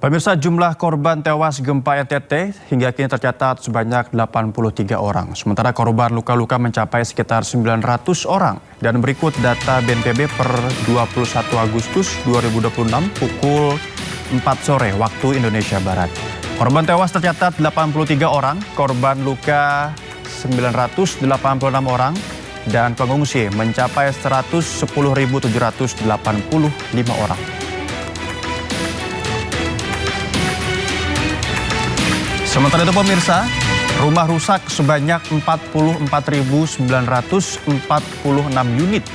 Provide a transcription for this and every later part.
Pemirsa, jumlah korban tewas gempa NTT hingga kini tercatat sebanyak 83 orang. Sementara korban luka-luka mencapai sekitar 900 orang. Dan berikut data BNPB per 21 Agustus 2026 pukul 4 sore waktu Indonesia Barat. Korban tewas tercatat 83 orang, korban luka 986 orang, dan pengungsi mencapai 110.785 orang. Sementara itu pemirsa, rumah rusak sebanyak 44.946 unit.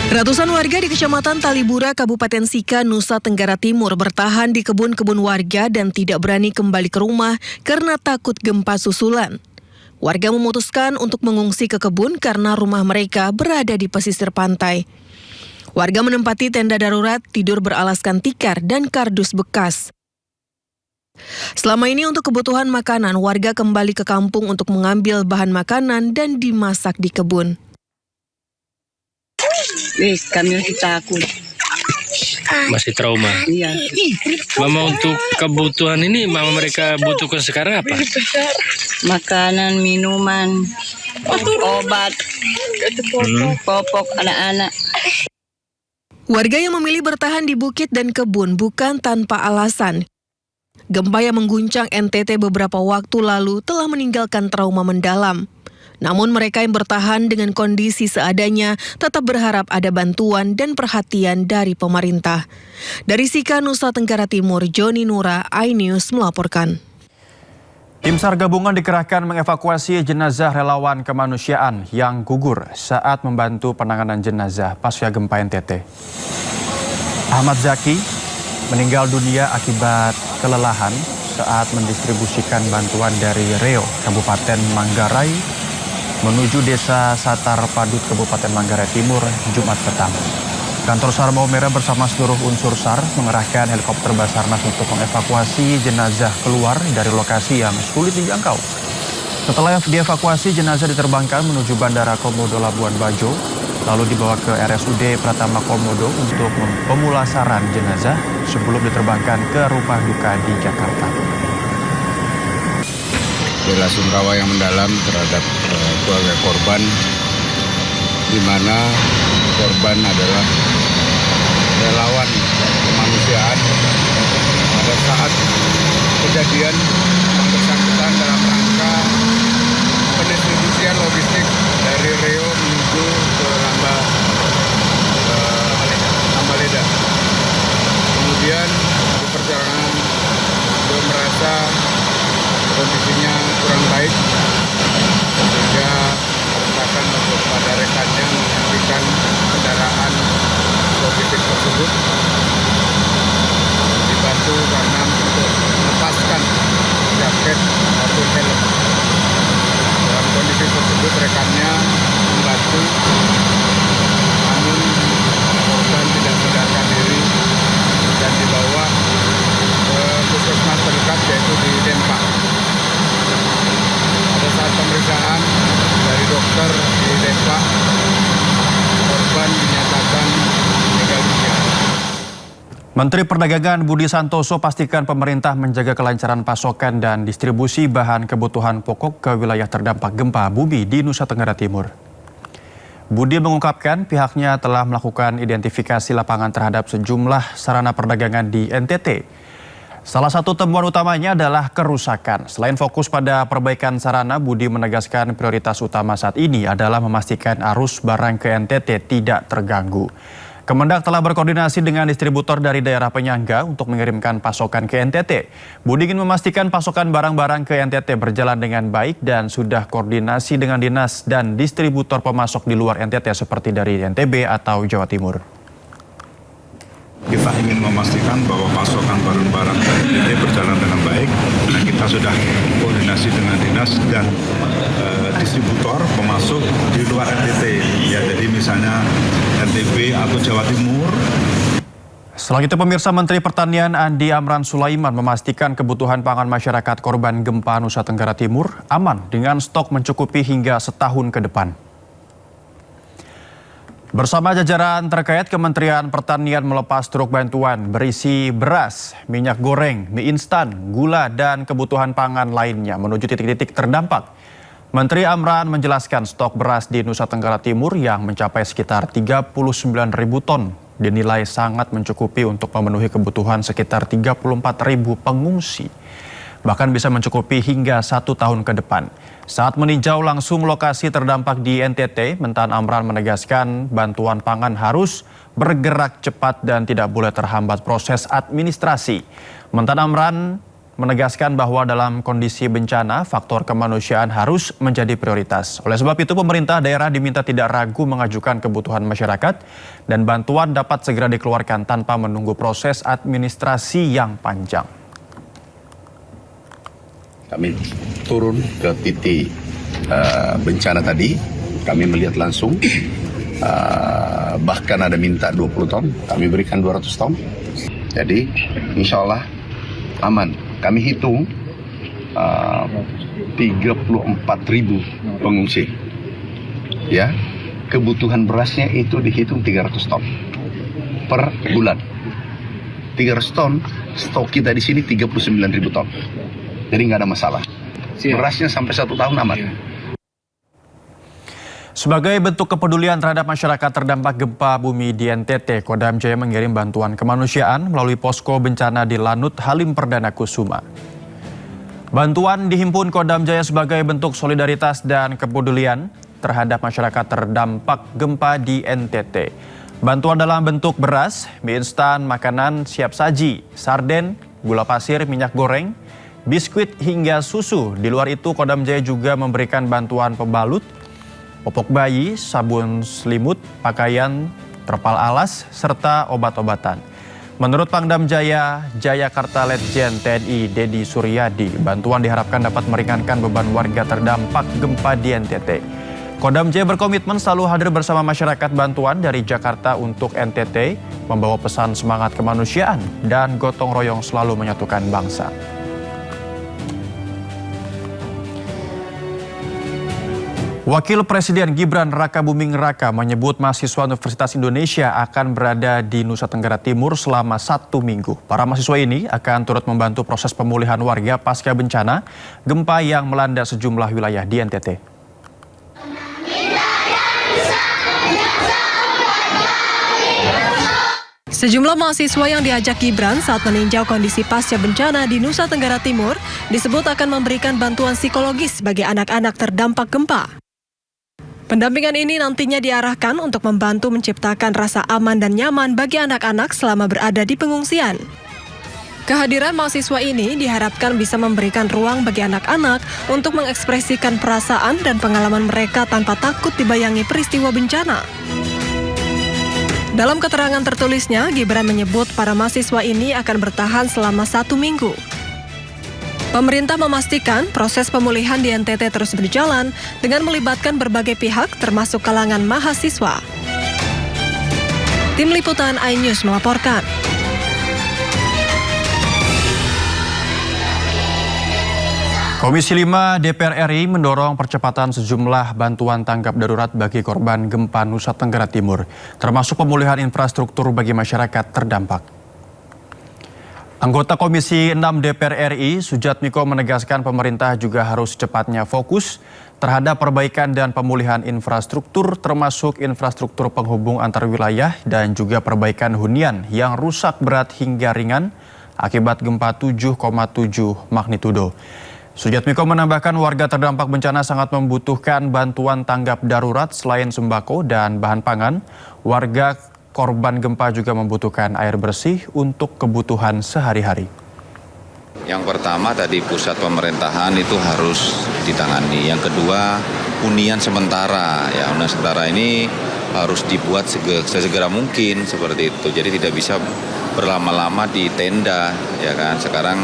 Ratusan warga di Kecamatan Talibura, Kabupaten Sika, Nusa Tenggara Timur bertahan di kebun-kebun warga dan tidak berani kembali ke rumah karena takut gempa susulan. Warga memutuskan untuk mengungsi ke kebun karena rumah mereka berada di pesisir pantai. Warga menempati tenda darurat, tidur beralaskan tikar dan kardus bekas. Selama ini untuk kebutuhan makanan, warga kembali ke kampung untuk mengambil bahan makanan dan dimasak di kebun. Kami masih takut. Masih trauma. Iya. Mama, untuk kebutuhan ini mama mereka butuhkan sekarang apa? Makanan, minuman, obat, popok anak-anak. Warga yang memilih bertahan di bukit dan kebun bukan tanpa alasan. Gempa yang mengguncang NTT beberapa waktu lalu telah meninggalkan trauma mendalam. Namun mereka yang bertahan dengan kondisi seadanya tetap berharap ada bantuan dan perhatian dari pemerintah. Dari Sika, Nusa Tenggara Timur, Joni Nura, iNews melaporkan. Tim SAR gabungan dikerahkan mengevakuasi jenazah relawan kemanusiaan yang gugur saat membantu penanganan jenazah pasca gempa NTT. Ahmad Zaki meninggal dunia akibat kelelahan saat mendistribusikan bantuan dari Reo, Kabupaten Manggarai, menuju Desa Satar Padut, Kabupaten Manggarai Timur, Jumat petang. Kantor SAR Maumere bersama seluruh unsur SAR mengerahkan helikopter Basarnas untuk mengevakuasi jenazah keluar dari lokasi yang sulit dijangkau. Setelah dievakuasi, jenazah diterbangkan menuju Bandara Komodo Labuan Bajo, lalu dibawa ke RSUD Pratama Komodo untuk pemulasaran jenazah sebelum diterbangkan ke rumah duka di Jakarta. Bela sungkawa yang mendalam terhadap keluarga korban, di mana korban adalah relawan kemanusiaan. Pada saat kejadian yang bersangkutan dalam rangka pendistribusian logistik dari Reo menuju ke Lambaleda. Kemudian di perjalanan dia merasa kondisinya kurang baik, sehingga memerintahkan untuk pada rekannya menghentikan kendaraan logistik tersebut, dibantu karena untuk melepaskan jaket maupun helm. Dalam kondisi tersebut rekannya membantu, namun korban tidak sadarkan diri dan dibawa ke puskesmas terdekat, yaitu di Dempak. Pada saat pemeriksaan dari dokter di Dempak, korban dinyatakan meninggal dunia. Menteri Perdagangan Budi Santoso pastikan pemerintah menjaga kelancaran pasokan dan distribusi bahan kebutuhan pokok ke wilayah terdampak gempa bumi di Nusa Tenggara Timur. Budi mengungkapkan pihaknya telah melakukan identifikasi lapangan terhadap sejumlah sarana perdagangan di NTT. Salah satu temuan utamanya adalah kerusakan. Selain fokus pada perbaikan sarana, Budi menegaskan prioritas utama saat ini adalah memastikan arus barang ke NTT tidak terganggu. Kemendak telah berkoordinasi dengan distributor dari daerah penyangga untuk mengirimkan pasokan ke NTT. Budi ingin memastikan pasokan barang-barang ke NTT berjalan dengan baik dan sudah koordinasi dengan dinas dan distributor pemasok di luar NTT seperti dari NTB atau Jawa Timur. Kita ingin memastikan bahwa pasokan barang-barang NTT berjalan dengan baik. Nah, kita sudah koordinasi dengan dinas dan distributor pemasok di luar NTT. Ya, jadi misalnya NTB atau Jawa Timur. Selain itu, pemirsa, Menteri Pertanian Andi Amran Sulaiman memastikan kebutuhan pangan masyarakat korban gempa Nusa Tenggara Timur aman dengan stok mencukupi hingga setahun ke depan. Bersama jajaran terkait, Kementerian Pertanian melepas truk bantuan berisi beras, minyak goreng, mie instan, gula, dan kebutuhan pangan lainnya menuju titik-titik terdampak. Menteri Amran menjelaskan stok beras di Nusa Tenggara Timur yang mencapai sekitar 39.000 ton dinilai sangat mencukupi untuk memenuhi kebutuhan sekitar 34.000 pengungsi. Bahkan bisa mencukupi hingga 1 tahun ke depan. Saat meninjau langsung lokasi terdampak di NTT, Mentan Amran menegaskan bantuan pangan harus bergerak cepat dan tidak boleh terhambat proses administrasi. Mentan Amran menegaskan bahwa dalam kondisi bencana, faktor kemanusiaan harus menjadi prioritas. Oleh sebab itu, pemerintah daerah diminta tidak ragu mengajukan kebutuhan masyarakat dan bantuan dapat segera dikeluarkan tanpa menunggu proses administrasi yang panjang. Kami turun ke titik bencana tadi, kami melihat langsung, bahkan ada minta 20 ton, kami berikan 200 ton. Jadi insya Allah aman. Kami hitung 34.000 pengungsi. Ya, kebutuhan berasnya itu dihitung 300 ton per bulan. 300 ton, stok kita di sini 39.000 ton. Jadi nggak ada masalah. Berasnya sampai 1 tahun aman. Sebagai bentuk kepedulian terhadap masyarakat terdampak gempa bumi di NTT, Kodam Jaya mengirim bantuan kemanusiaan melalui posko bencana di Lanut Halim Perdana Kusuma. Bantuan dihimpun Kodam Jaya sebagai bentuk solidaritas dan kepedulian terhadap masyarakat terdampak gempa di NTT. Bantuan dalam bentuk beras, mie instan, makanan siap saji, sarden, gula pasir, minyak goreng, biskuit hingga susu. Di luar itu, Kodam Jaya juga memberikan bantuan pembalut, popok bayi, sabun selimut, pakaian, terpal alas, serta obat-obatan. Menurut Pangdam Jaya, Jayakarta Letjen TNI Dedi Suryadi, bantuan diharapkan dapat meringankan beban warga terdampak gempa di NTT. Kodam Jaya berkomitmen selalu hadir bersama masyarakat bantuan dari Jakarta untuk NTT, membawa pesan semangat kemanusiaan dan gotong royong selalu menyatukan bangsa. Wakil Presiden Gibran Rakabuming Raka menyebut mahasiswa Universitas Indonesia akan berada di Nusa Tenggara Timur selama 1 minggu. Para mahasiswa ini akan turut membantu proses pemulihan warga pasca bencana gempa yang melanda sejumlah wilayah di NTT. Sejumlah mahasiswa yang diajak Gibran saat meninjau kondisi pasca bencana di Nusa Tenggara Timur disebut akan memberikan bantuan psikologis bagi anak-anak terdampak gempa. Pendampingan ini nantinya diarahkan untuk membantu menciptakan rasa aman dan nyaman bagi anak-anak selama berada di pengungsian. Kehadiran mahasiswa ini diharapkan bisa memberikan ruang bagi anak-anak untuk mengekspresikan perasaan dan pengalaman mereka tanpa takut dibayangi peristiwa bencana. Dalam keterangan tertulisnya, Gibran menyebut para mahasiswa ini akan bertahan selama 1 minggu. Pemerintah memastikan proses pemulihan di NTT terus berjalan dengan melibatkan berbagai pihak termasuk kalangan mahasiswa. Tim Liputan iNews melaporkan. Komisi 5 DPR RI mendorong percepatan sejumlah bantuan tanggap darurat bagi korban gempa Nusa Tenggara Timur, termasuk pemulihan infrastruktur bagi masyarakat terdampak. Anggota Komisi 6 DPR RI, Sujatmiko, menegaskan pemerintah juga harus secepatnya fokus terhadap perbaikan dan pemulihan infrastruktur, termasuk infrastruktur penghubung antar wilayah dan juga perbaikan hunian yang rusak berat hingga ringan akibat gempa 7,7 magnitudo. Sujatmiko menambahkan warga terdampak bencana sangat membutuhkan bantuan tanggap darurat selain sembako dan bahan pangan. Warga korban gempa juga membutuhkan air bersih untuk kebutuhan sehari-hari. Yang pertama tadi pusat pemerintahan itu harus ditangani. Yang kedua hunian sementara. Ya, hunian sementara ini harus dibuat sesegera mungkin seperti itu. Jadi tidak bisa berlama-lama di tenda, ya kan. Sekarang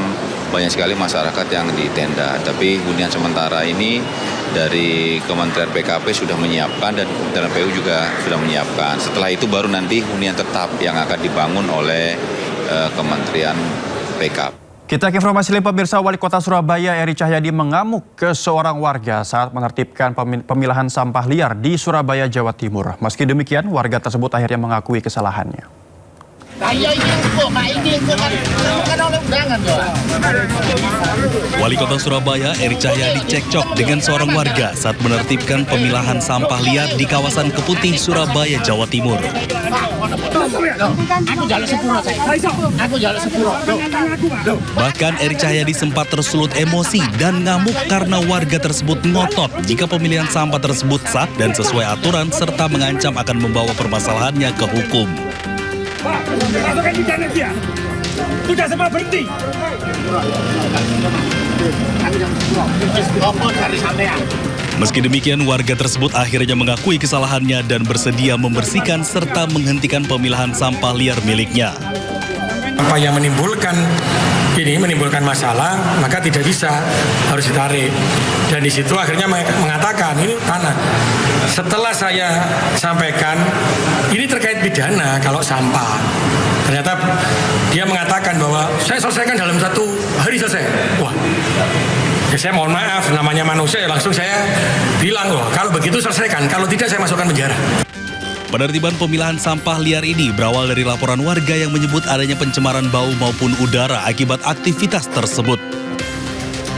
banyak sekali masyarakat yang di tenda. Tapi hunian sementara ini dari Kementerian PKP sudah menyiapkan dan Kementerian PU juga sudah menyiapkan. Setelah itu baru nanti hunian tetap yang akan dibangun oleh Kementerian PKP. Kita ke informasi lain, pemirsa. Wali Kota Surabaya Eri Cahyadi mengamuk ke seorang warga saat menertibkan pemilahan sampah liar di Surabaya, Jawa Timur. Meski demikian, warga tersebut akhirnya mengakui kesalahannya. Wali Kota Surabaya Eri Cahyadi cekcok dengan seorang warga saat menertibkan pemilahan sampah liar di kawasan Keputih, Surabaya, Jawa Timur. Bahkan Eri Cahyadi sempat tersulut emosi dan ngamuk karena warga tersebut ngotot jika pemilihan sampah tersebut sah dan sesuai aturan serta mengancam akan membawa permasalahannya ke hukum. Sudah semua berhenti. Meski demikian, warga tersebut akhirnya mengakui kesalahannya dan bersedia membersihkan serta menghentikan pemilahan sampah liar miliknya. Apa yang menimbulkan masalah, maka tidak bisa, harus ditarik. Dan di situ akhirnya mengatakan ini tanah. Setelah saya sampaikan, ini terkait pidana kalau sampah. Ternyata dia mengatakan bahwa saya selesaikan dalam 1 hari selesai. Wah, ya saya mohon maaf, namanya manusia, langsung saya bilang, wah kalau begitu selesaikan, kalau tidak saya masukkan penjara. Penertiban pemilahan sampah liar ini berawal dari laporan warga yang menyebut adanya pencemaran bau maupun udara akibat aktivitas tersebut.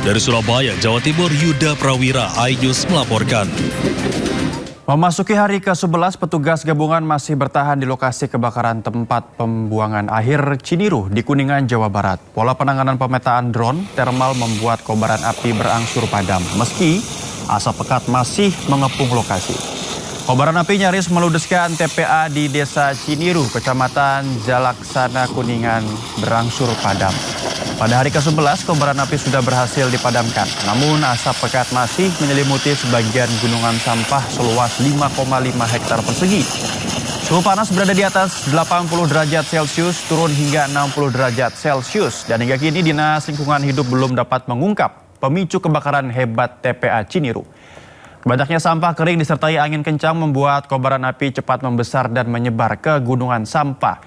Dari Surabaya, Jawa Timur, Yuda Prawira, iNews melaporkan. Memasuki hari ke-11, petugas gabungan masih bertahan di lokasi kebakaran tempat pembuangan akhir Ciniruh di Kuningan, Jawa Barat. Pola penanganan pemetaan drone thermal membuat kobaran api berangsur padam, meski asap pekat masih mengepung lokasi. Kobaran api nyaris meludeskan TPA di Desa Ciniruh, Kecamatan Jalaksana, Kuningan berangsur padam. Pada hari ke-11, kobaran api sudah berhasil dipadamkan. Namun asap pekat masih menyelimuti sebagian gunungan sampah seluas 5,5 hektar persegi. Suhu panas berada di atas 80 derajat Celcius, turun hingga 60 derajat Celcius. Dan hingga kini Dinas Lingkungan Hidup belum dapat mengungkap pemicu kebakaran hebat TPA Ciniruh. Banyaknya sampah kering disertai angin kencang membuat kobaran api cepat membesar dan menyebar ke gunungan sampah.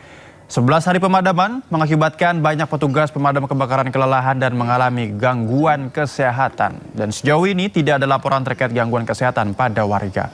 11 hari pemadaman mengakibatkan banyak petugas pemadam kebakaran kelelahan dan mengalami gangguan kesehatan. Dan sejauh ini tidak ada laporan terkait gangguan kesehatan pada warga.